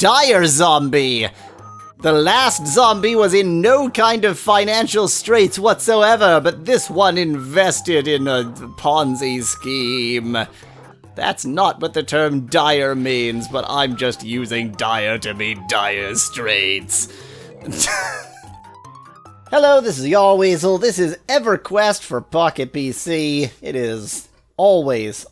dire zombie. The last zombie was in no kind of financial straits whatsoever, but this one invested in a Ponzi scheme. That's not what the term dire means, but I'm just using dire to mean dire straits. Hello, this is Yarweasel. This is EverQuest for Pocket PC. It is always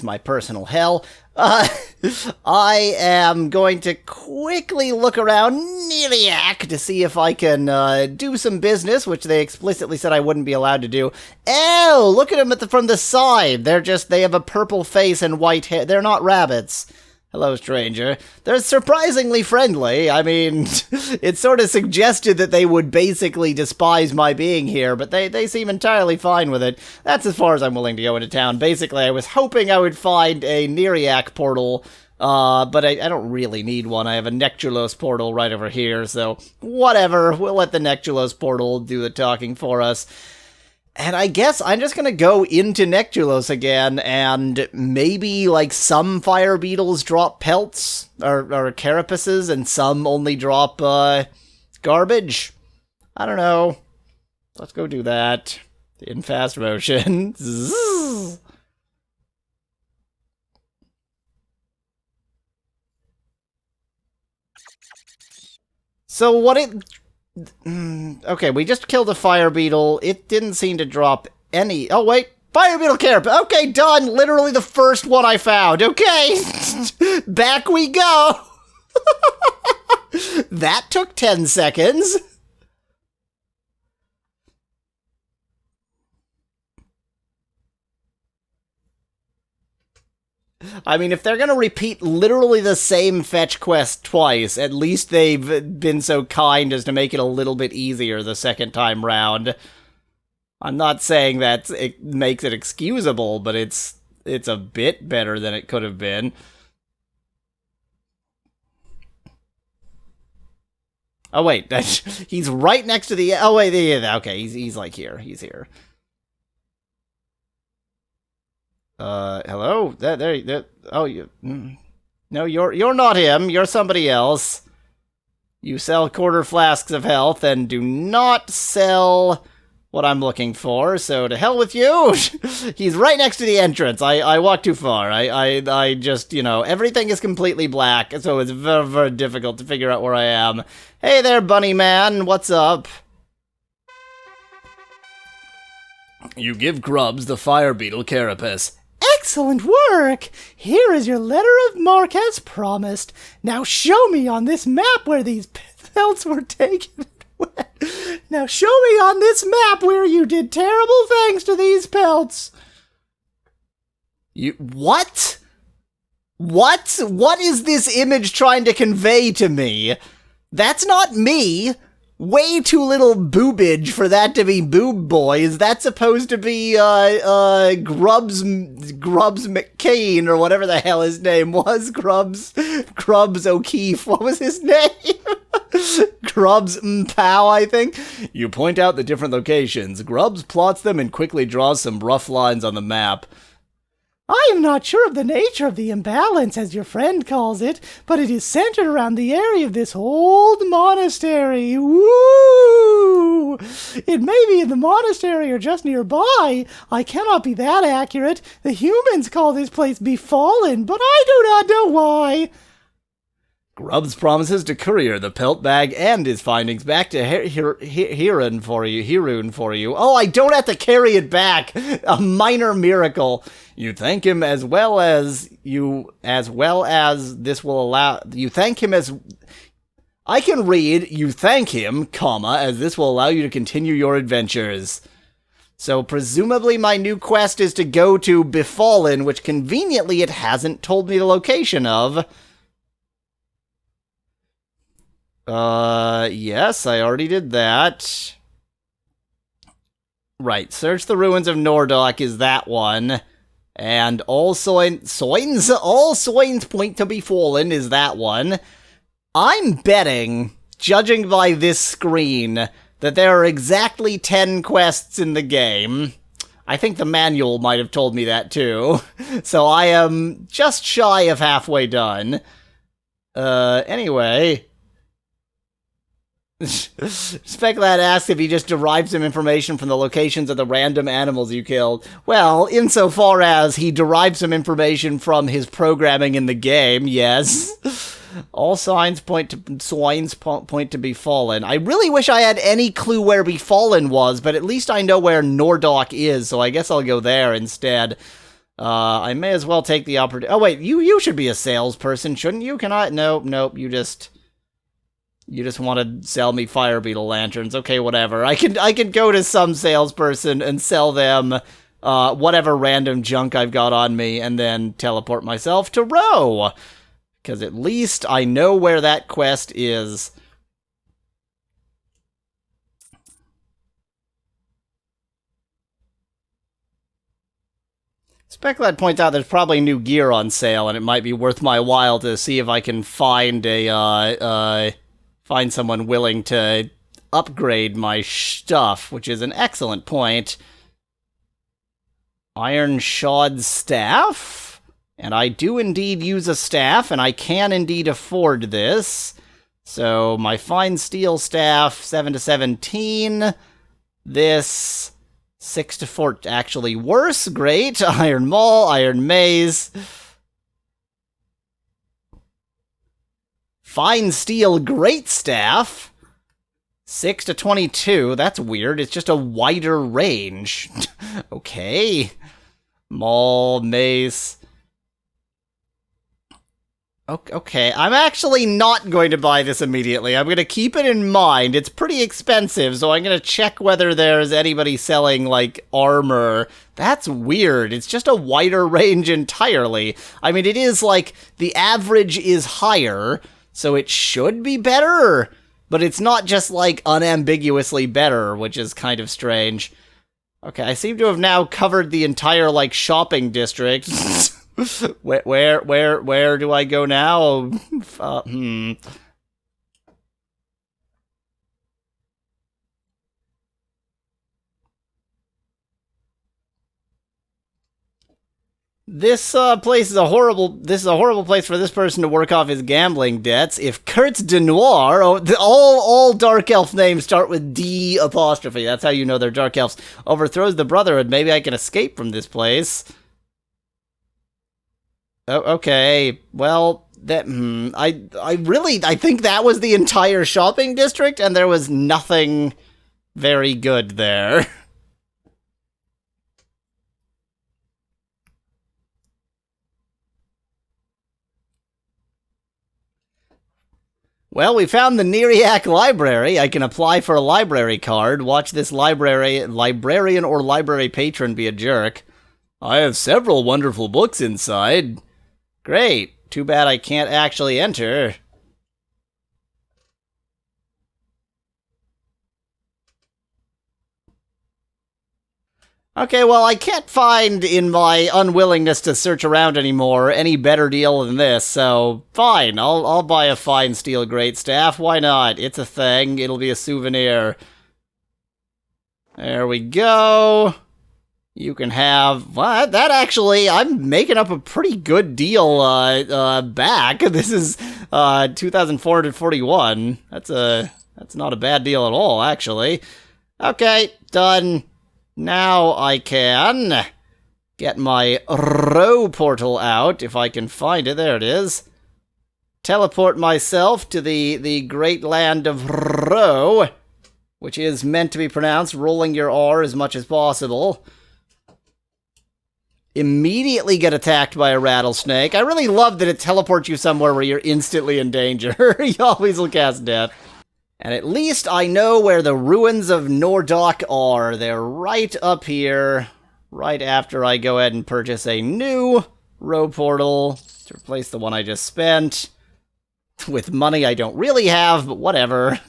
my personal hell. I am going to quickly look around Neriac to see if I can do some business, which they explicitly said I wouldn't be allowed to do. Oh, look at them from the side. They have a purple face and white hair. They're not rabbits. Hello, stranger. They're surprisingly friendly. I mean, it sort of suggested that they would basically despise my being here, but they seem entirely fine with it. That's as far as I'm willing to go into town. Basically, I was hoping I would find a Neriac portal, but I don't really need one. I have a Nectulos portal right over here, so whatever. We'll let the Nectulos portal do the talking for us. And I guess I'm just gonna go into Nectulos again, and maybe, like, some fire beetles drop pelts, or carapaces, and some only drop, garbage. I don't know. Let's go do that. In fast motion. So what okay, we just killed a fire beetle. It didn't seem to drop any... Oh, wait. Fire beetle carapace. Okay, done. Literally the first one I found. Okay. Back we go. That took 10 seconds. I mean, if they're gonna repeat literally the same fetch quest twice, at least they've been so kind as to make it a little bit easier the second time round. I'm not saying that it makes it excusable, but it's a bit better than it could have been. Oh, wait, he's right next to the... Oh, wait, yeah, okay, he's like here. He's here. Hello? There, oh, you... No, you're not him. You're somebody else. You sell quarter flasks of health and do not sell what I'm looking for, so to hell with you. He's right next to the entrance. I walked too far. I just, you know, everything is completely black, so it's very, very difficult to figure out where I am. Hey there, bunny man. What's up? You give Grubs the fire beetle carapace. Excellent work! Here is your letter of marque as promised. Now show me on this map where these pelts were taken. Now show me on this map where you did terrible things to these pelts. What? What? What is this image trying to convey to me? That's not me. Way too little boobage for that to be Boob Boy. Is that supposed to be, Grubs McCain, or whatever the hell his name was? Grubs O'Keefe. What was his name? Grubs Mpow, I think? You point out the different locations. Grubs plots them and quickly draws some rough lines on the map. I am not sure of the nature of the imbalance, as your friend calls it, but it is centered around the area of this old monastery. Woo! It may be in the monastery or just nearby. I cannot be that accurate. The humans call this place Befallen, but I do not know why. Grubs promises to courier the pelt bag and his findings back to Hirun for you. Oh, I don't have to carry it back. A minor miracle. You thank him as well as this will allow. You thank him as. I can read. You thank him, comma, as this will allow you to continue your adventures. So presumably my new quest is to go to Befallen, which conveniently it hasn't told me the location of. Yes, I already did that. Right, search the ruins of Nordok is that one. And all soins point to Befallen is that one. I'm betting, judging by this screen, that there are exactly 10 quests in the game. I think the manual might have told me that too. So I am just shy of halfway done. Anyway. Speculad asks if he just derived some information from the locations of the random animals you killed. Well, insofar as he derived some information from his programming in the game, yes. All signs point to Befallen. I really wish I had any clue where Befallen was, but at least I know where Nordok is, so I guess I'll go there instead. I may as well take the opportunity. Oh wait, you should be a salesperson, shouldn't you? Can I? Nope, you just want to sell me fire beetle lanterns. Okay, whatever. I can go to some salesperson and sell them whatever random junk I've got on me and then teleport myself to Row. Because at least I know where that quest is. Speculad points out there's probably new gear on sale, and it might be worth my while to see if I can find find someone willing to upgrade my stuff, which is an excellent point. Iron shod staff? And I do indeed use a staff, and I can indeed afford this. So, my fine steel staff, 7 to 17. This, 6 to 4, actually worse. Great. Iron maul, iron maze. Fine steel great staff. 6 to 22. That's weird. It's just a wider range. Okay. Maul, mace. Okay, I'm actually not going to buy this immediately. I'm going to keep it in mind. It's pretty expensive, so I'm going to check whether there's anybody selling, like, armor. That's weird. It's just a wider range entirely. I mean, it is, like, the average is higher, so it should be better, but it's not just, like, unambiguously better, which is kind of strange. Okay, I seem to have now covered the entire, like, shopping district. Where do I go now? This place is a horrible place for this person to work off his gambling debts. If Kurtz de Noir, all dark elf names start with D apostrophe. That's how you know they're dark elves. Overthrows the Brotherhood. Maybe I can escape from this place. Oh, okay. Well, that I think that was the entire shopping district, and there was nothing very good there. Well, we found the Neriac Library. I can apply for a library card. Watch this librarian or library patron be a jerk. I have several wonderful books inside. Great. Too bad I can't actually enter. Okay, well, I can't find, in my unwillingness to search around anymore, any better deal than this, so fine, I'll buy a fine steel great staff. Why not? It's a thing. It'll be a souvenir. There we go. You can have... What? That actually... I'm making up a pretty good deal back. This is 2,441. That's not a bad deal at all, actually. Okay, done. Now I can get my Row portal out, if I can find it. There it is. Teleport myself to the great land of Row, which is meant to be pronounced rolling your R as much as possible. Immediately get attacked by a rattlesnake. I really love that it teleports you somewhere where you're instantly in danger. You always will cast death. And at least I know where the ruins of Nordok are. They're right up here, right after I go ahead and purchase a new Row portal to replace the one I just spent. With money I don't really have, but whatever.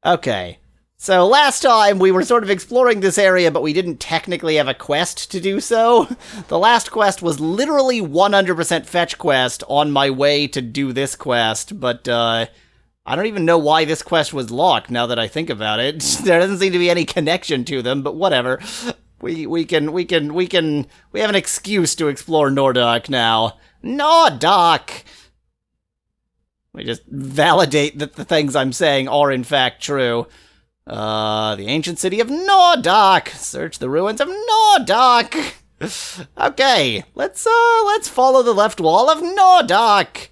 Okay. So last time, we were sort of exploring this area, but we didn't technically have a quest to do so. The last quest was literally 100% fetch quest on my way to do this quest, but I don't even know why this quest was locked, now that I think about it. There doesn't seem to be any connection to them, but whatever. We have an excuse to explore Nordok now. Nordok! Let me just validate that the things I'm saying are in fact true. The ancient city of Nordock. Search the ruins of Nordock. Okay, let's follow the left wall of Nordock.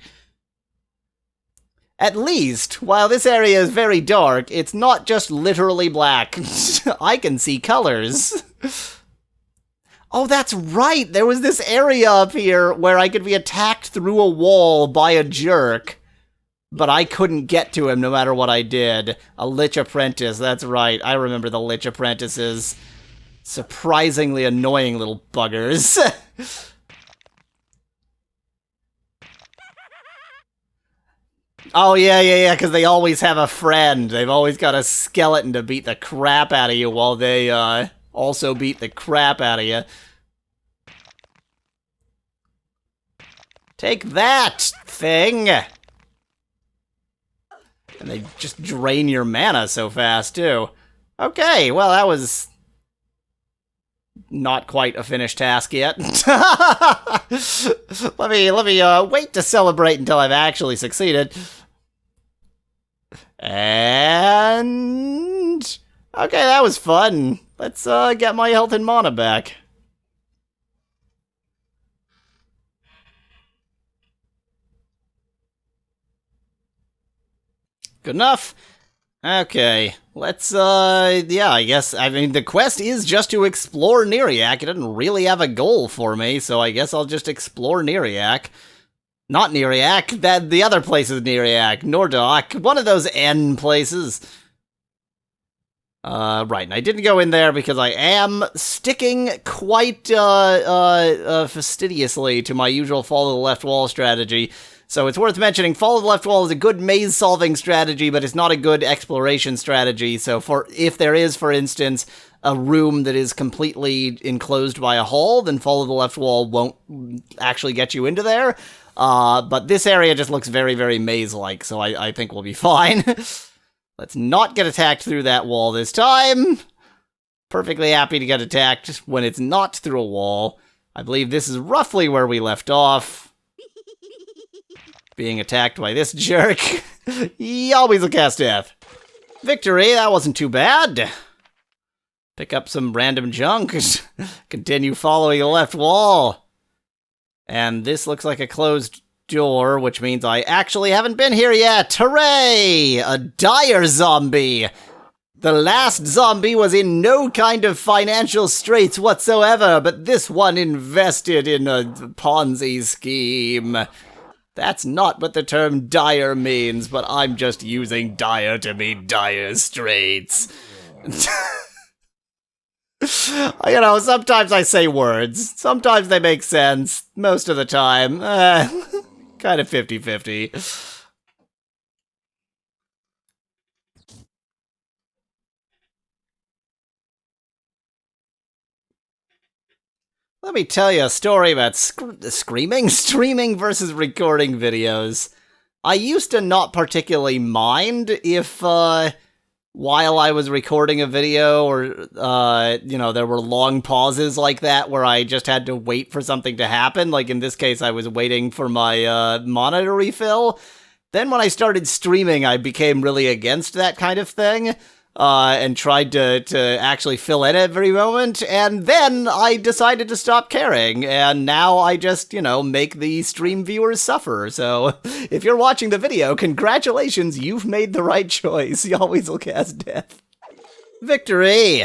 At least, while this area is very dark, it's not just literally black. I can see colors. Oh, that's right! There was this area up here where I could be attacked through a wall by a jerk. But I couldn't get to him no matter what I did. A Lich Apprentice, that's right. I remember the Lich Apprentices. Surprisingly annoying little buggers. Oh, yeah, because they always have a friend. They've always got a skeleton to beat the crap out of you while they, also beat the crap out of you. Take that, thing! And they just drain your mana so fast, too. Okay, well, that was not quite a finished task yet. let me wait to celebrate until I've actually succeeded. And okay, that was fun. Let's get my health and mana back. Good enough? Okay, let's, yeah, I guess, I mean, the quest is just to explore Neriak. It doesn't really have a goal for me, so I guess I'll just explore Neriak. Not Neriak, the other place is Neriak. Nordock, one of those N places. Right, and I didn't go in there because I am sticking quite, fastidiously to my usual follow the left wall strategy. So it's worth mentioning, follow the left wall is a good maze-solving strategy, but it's not a good exploration strategy. So if there is, for instance, a room that is completely enclosed by a hall, then follow the left wall won't actually get you into there. But this area just looks very, very maze-like, so I think we'll be fine. Let's not get attacked through that wall this time. Perfectly happy to get attacked when it's not through a wall. I believe this is roughly where we left off. Being attacked by this jerk. He always will cast death. Victory, that wasn't too bad. Pick up some random junk. Continue following the left wall. And this looks like a closed door, which means I actually haven't been here yet. Hooray! A dire zombie. The last zombie was in no kind of financial straits whatsoever, but this one invested in a Ponzi scheme. That's not what the term dire means, but I'm just using dire to mean dire straits. You know, sometimes I say words. Sometimes they make sense. Most of the time. Kind of 50-50. Let me tell you a story about streaming versus recording videos. I used to not particularly mind if, while I was recording a video or, you know, there were long pauses like that where I just had to wait for something to happen. Like in this case, I was waiting for my, mana to refill. Then when I started streaming, I became really against that kind of thing. And tried to actually fill in every moment, and then I decided to stop caring, and now I just, you know, make the stream viewers suffer. So, if you're watching the video, congratulations, you've made the right choice. You always will cast death. Victory!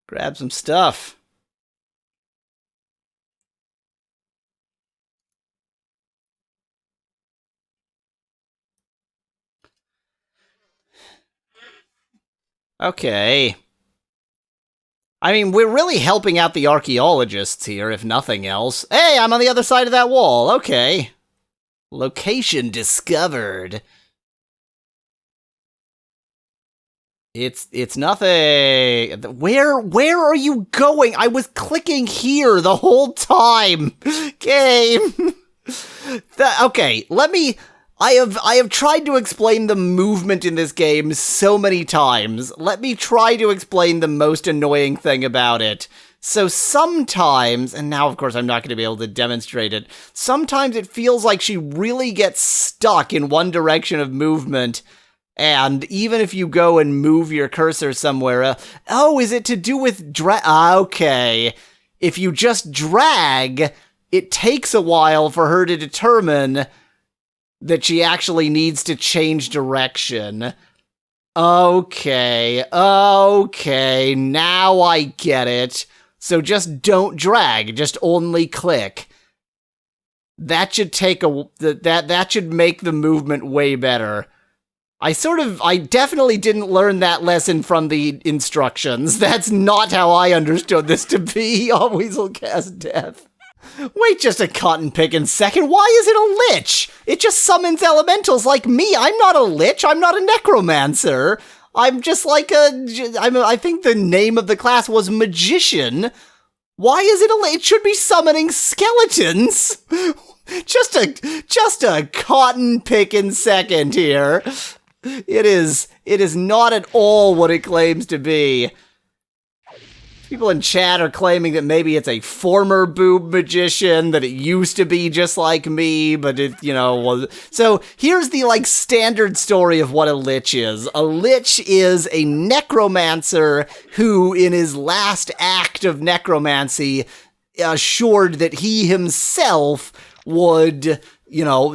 Grab some stuff. Okay. I mean, we're really helping out the archaeologists here, if nothing else. Hey, I'm on the other side of that wall. Okay. Location discovered. It's nothing. Where are you going? I was clicking here the whole time. Game. Okay, I have tried to explain the movement in this game so many times. Let me try to explain the most annoying thing about it. So sometimes, and now of course I'm not going to be able to demonstrate it, sometimes it feels like she really gets stuck in one direction of movement, and even if you go and move your cursor somewhere, oh, is it to do with okay. If you just drag, it takes a while for her to determine that she actually needs to change direction. Okay, now I get it. So just don't drag, just only click. That should take that should make the movement way better. I definitely didn't learn that lesson from the instructions. That's not how I understood this to be. Always will cast death. Wait just a cotton pickin' second, why is it a lich? It just summons elementals like me. I'm not a lich, I'm not a necromancer. I'm just like I think the name of the class was magician. Why is it a lich? It should be summoning skeletons. Just a cotton pickin' second here. It is not at all what it claims to be. People in chat are claiming that maybe it's a former boob magician, that it used to be just like me, but it, was... So here's the, standard story of what a lich is. A lich is a necromancer who, in his last act of necromancy, assured that he himself would...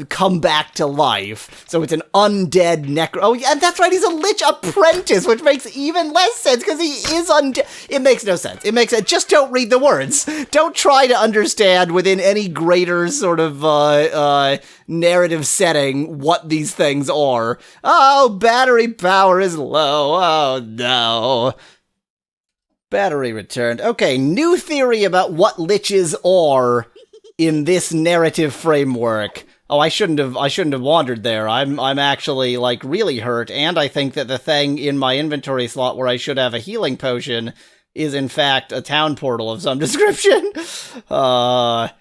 come back to life. So it's an undead necro... Oh, yeah, that's right, he's a lich apprentice, which makes even less sense, because he is undead. It makes no sense. It makes sense. Just don't read the words. Don't try to understand within any greater sort of, narrative setting what these things are. Oh, battery power is low. Oh, no. Battery returned. Okay, new theory about what liches are in this narrative framework. Oh, I shouldn't have wandered there. I'm actually, really hurt, and I think that the thing in my inventory slot where I should have a healing potion is, in fact, a town portal of some description. I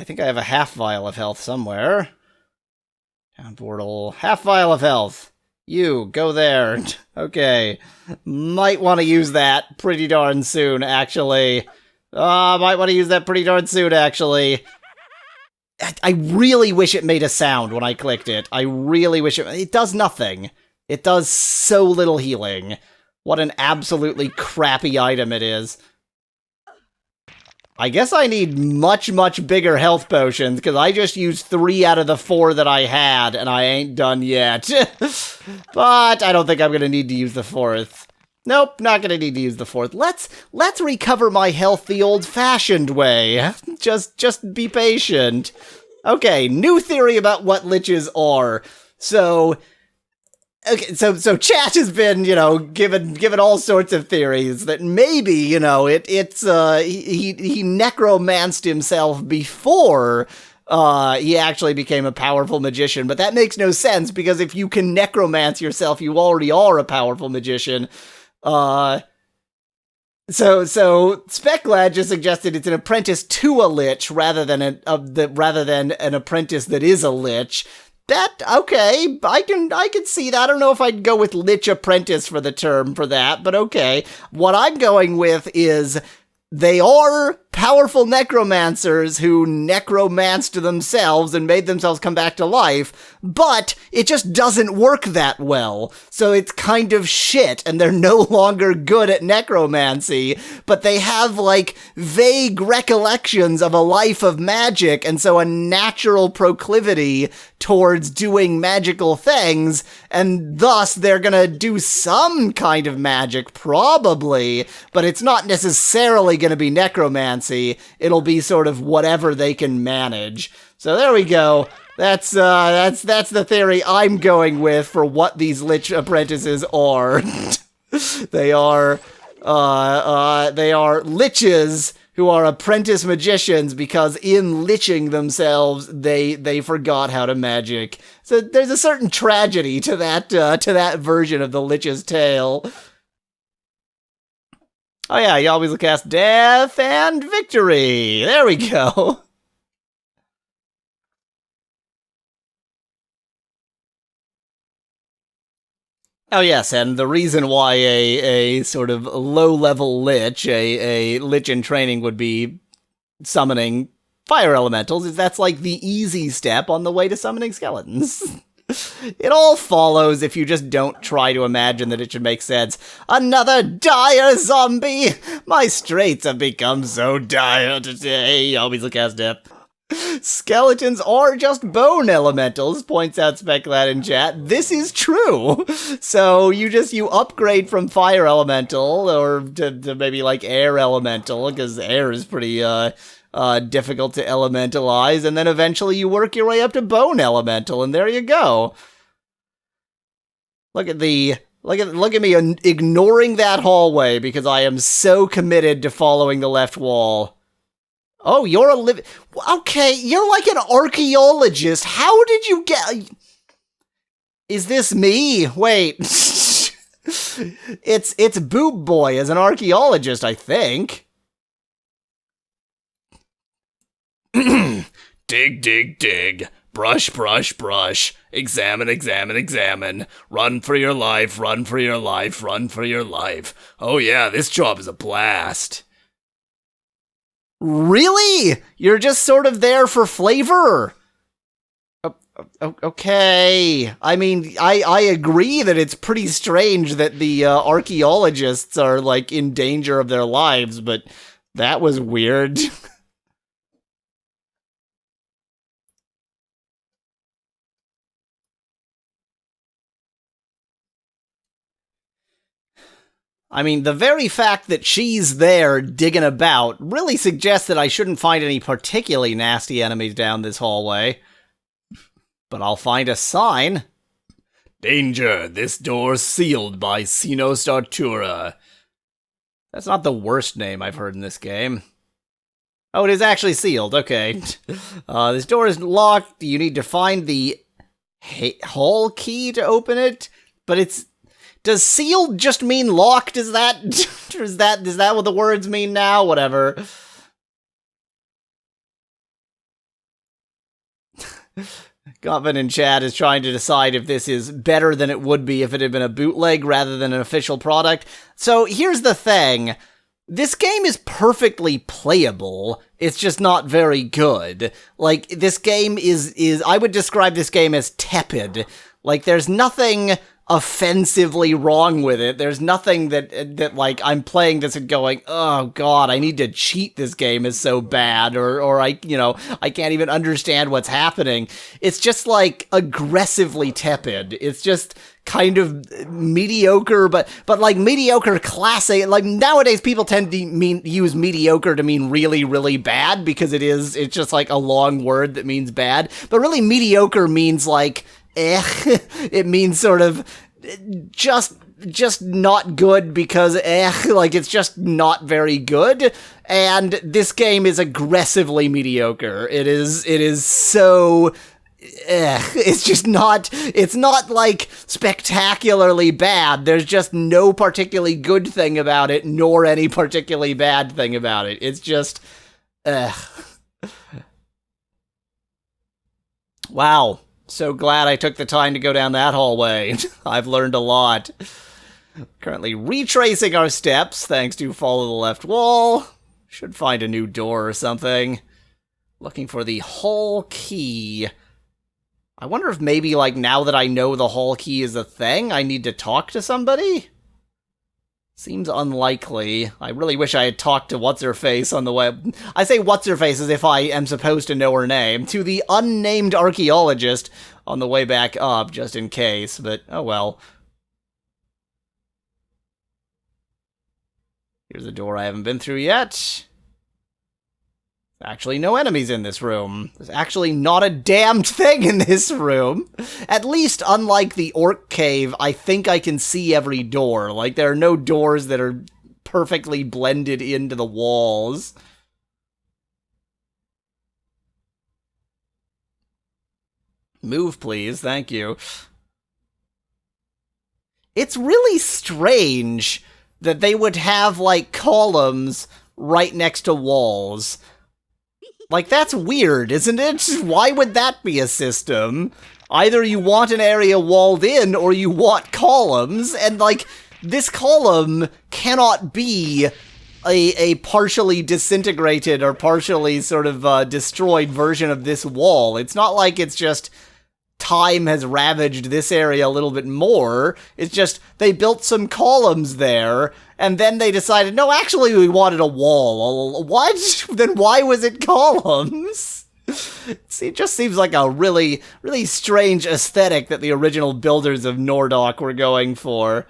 think I have a half vial of health somewhere. Town portal, half vial of health. You, go there. Okay. Might want to use that pretty darn soon, actually. Might want to use that pretty darn soon, actually. I really wish it made a sound when I clicked it. I really wish it does nothing. It does so little healing. What an absolutely crappy item it is. I guess I need much, much bigger health potions, because I just used 3 out of the 4 that I had, and I ain't done yet. But I don't think I'm going to need to use the 4th. Nope, not gonna need to use the 4th. Let's recover my health the old-fashioned way. Just be patient. Okay, new theory about what liches are. So chat has been, given all sorts of theories that maybe, he necromanced himself before he actually became a powerful magician, but that makes no sense, because if you can necromance yourself, you already are a powerful magician. So Speclad just suggested it's an apprentice to a lich rather than an apprentice that is a lich. That, okay, I can see that. I don't know if I'd go with lich apprentice for the term for that, but okay. What I'm going with is they are powerful necromancers who necromanced themselves and made themselves come back to life, but it just doesn't work that well. So it's kind of shit, and they're no longer good at necromancy, but they have, vague recollections of a life of magic, and so a natural proclivity towards doing magical things, and thus they're gonna do some kind of magic, probably, but it's not necessarily gonna be necromancy. It'll be sort of whatever they can manage. So there we go. That's the theory I'm going with for what these lich apprentices are. They are liches who are apprentice magicians because in liching themselves, they forgot how to magic. So there's a certain tragedy to that version of the lich's tale. Oh yeah, you always cast death and victory. There we go. Oh yes, and the reason why a sort of low-level lich, a lich in training would be summoning fire elementals is that's like the easy step on the way to summoning skeletons. It all follows if you just don't try to imagine that it should make sense. Another dire zombie! My straits have become so dire today. Always look at step. Skeletons are just bone elementals, points out Speculat in chat. This is true. So you upgrade from fire elemental or to maybe like air elemental, because air is pretty difficult to elementalize, and then eventually you work your way up to bone elemental, and there you go. Look at me ignoring that hallway because I am so committed to following the left wall. Oh, you're okay, you're like an archaeologist. How did you get... Is this me? Wait. It's Boob Boy as an archaeologist, I think. Dig, dig, dig. Brush, brush, brush. Examine, examine, examine. Run for your life, run for your life, run for your life. Oh yeah, this job is a blast. Really? You're just sort of there for flavor? Okay. I mean, I agree that it's pretty strange that the archaeologists are, like, in danger of their lives, but that was weird. I mean, the very fact that she's there digging about really suggests that I shouldn't find any particularly nasty enemies down this hallway. But I'll find a sign. Danger, this door's sealed by Sinos Artura. That's not the worst name I've heard in this game. Oh, it is actually sealed, okay. This door is locked, you need to find the hall key to open it, but it's... Does sealed just mean locked? Is that what the words mean now? Whatever. Goblin in chat is trying to decide if this is better than it would be if it had been a bootleg rather than an official product. So here's the thing. This game is perfectly playable. It's just not very good. Like, this game is I would describe this game as tepid. Like, there's nothing offensively wrong with it. There's nothing that like I'm playing this and going, oh god, I need to cheat, this game is so bad, or I can't even understand what's happening. It's just like aggressively tepid. It's just kind of mediocre, but like mediocre classic. Like nowadays people tend to use mediocre to mean really, really bad because it's just like a long word that means bad. But really mediocre means like it means sort of just not good because like it's just not very good. And this game is aggressively mediocre. It is so it's just not, it's not like spectacularly bad. There's just no particularly good thing about it, nor any particularly bad thing about it. It's just wow. So glad I took the time to go down that hallway. I've learned a lot. Currently retracing our steps, thanks to follow the left wall. Should find a new door or something. Looking for the hall key. I wonder if maybe, like, now that I know the hall key is a thing, I need to talk to somebody? Seems unlikely. I really wish I had talked to What's-Her-Face on the web. I say What's-Her-Face as if I am supposed to know her name. To the unnamed archaeologist on the way back up, just in case, but oh well. Here's a door I haven't been through yet. Actually, no enemies in this room. There's actually not a damned thing in this room. At least, unlike the orc cave, I think I can see every door. Like, there are no doors that are perfectly blended into the walls. Move, please. Thank you. It's really strange that they would have, like, columns right next to walls. Like, that's weird, isn't it? Why would that be a system? Either you want an area walled in, or you want columns, and, like, this column cannot be a partially disintegrated or partially sort of destroyed version of this wall. It's not like it's just time has ravaged this area a little bit more. It's just they built some columns there, and then they decided, no, actually we wanted a wall. What? Then why was it columns? See, it just seems like a really, really strange aesthetic that the original builders of Nordok were going for.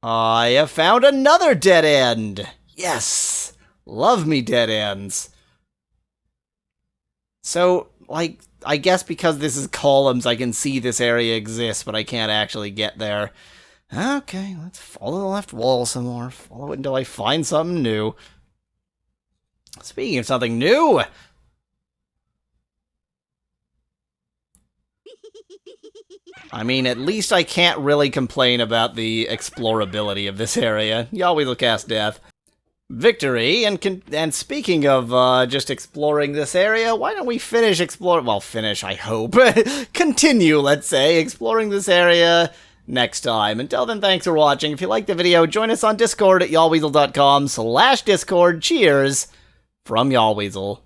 I have found another dead end! Yes! Love me dead ends. So, like, I guess because this is columns, I can see this area exists, but I can't actually get there. Okay, let's follow the left wall some more. Follow it until I find something new. Speaking of something new... I mean, at least I can't really complain about the explorability of this area. You always will cast death. Victory, and speaking of just exploring this area, why don't we finish exploring, well, finish, I hope, continue, let's say, exploring this area next time. Until then, thanks for watching. If you liked the video, join us on Discord at yallweasel.com/Discord. Cheers from Yallweasel.